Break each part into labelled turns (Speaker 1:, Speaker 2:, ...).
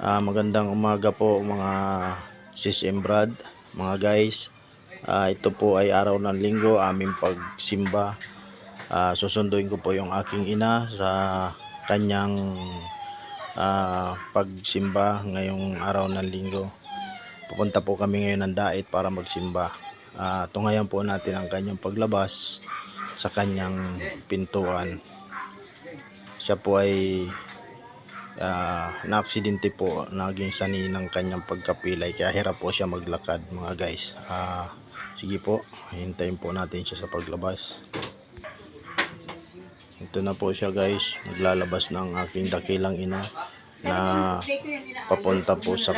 Speaker 1: Magandang umaga po mga sis and brad, mga guys. Ito po ay araw ng linggo, aming pagsimba. Susunduin ko po yung aking ina sa kanyang pagsimba ngayong araw ng linggo. Pupunta po kami ngayon ng Dait para magsimba. Tungayan po natin ang kanyang paglabas sa kanyang pintuan. Siya po ay na-aksidente po, naging sanhi ng kanyang pagkapilay, kaya hirap po siya maglakad mga guys. Sige po, hintayin po natin siya sa paglabas. Ito na po siya guys, naglalabas ng aking dakilang ina na papunta po sa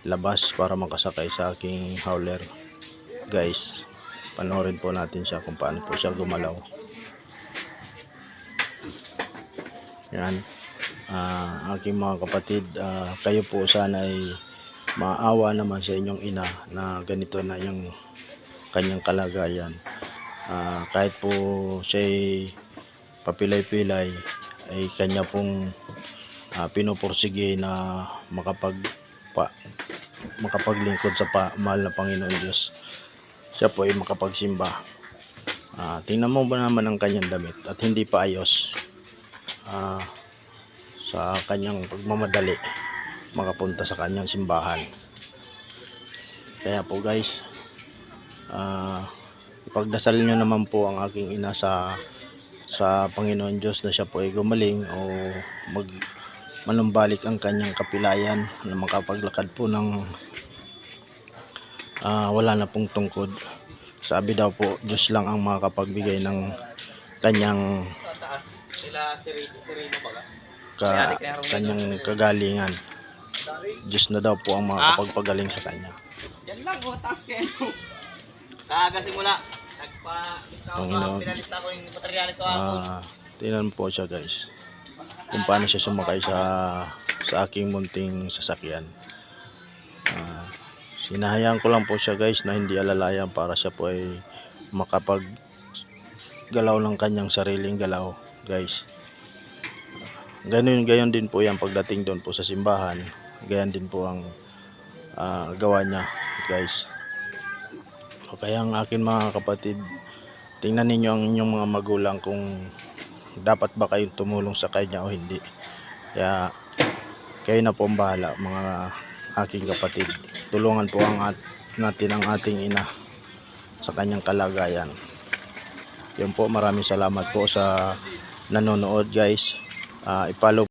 Speaker 1: labas para makasakay sa aking hauler. Guys, panoorin po natin siya kung paano po siya gumalaw. Yan. Aking mga kapatid, kayo po sana ay maawa naman sa inyong ina na ganito na yung kanyang kalagayan. Kahit po siya ay papilay-pilay, ay kanya pong pinupursige na makapaglingkod sa mahal na Panginoon Diyos. Siya po ay makapagsimba. Tingnan mo ba naman ang kanyang damit at hindi pa ayos. Sa kanyang pagmamadali makapunta sa kanyang simbahan. Kaya po guys, ipagdasal nyo naman po ang aking ina sa Panginoon Diyos na siya po ay gumaling o manumbalik ang kanyang kapilayan na makapaglakad po ng wala na pong tungkod. Sabi daw po, Diyos lang ang makakapagbigay ng kanyang kanyang kagalingan. Diyos na daw po ang makakapagpagaling sa kanya.
Speaker 2: Yan lang, taas kayo. Kagasimula, pinalista ko yung materialis sa ako.
Speaker 1: Tingnan po siya guys, kung paano siya sumakay sa aking munting sasakyan. Sinahayaan ko lang po siya guys na hindi alalayan para siya po ay makapaggalaw ng kanyang sariling galaw guys. Gayon din po yan pagdating doon po sa simbahan. Gayon din po ang gawa niya guys. O kaya ang akin mga kapatid, tingnan ninyo ang inyong mga magulang kung dapat ba kayong tumulong sa kanya o hindi. Kaya kayo na po ang bahala mga aking kapatid. Tulungan po natin ang ating ina sa kanyang kalagayan. Yun po, maraming salamat po sa nanonood guys. I-follow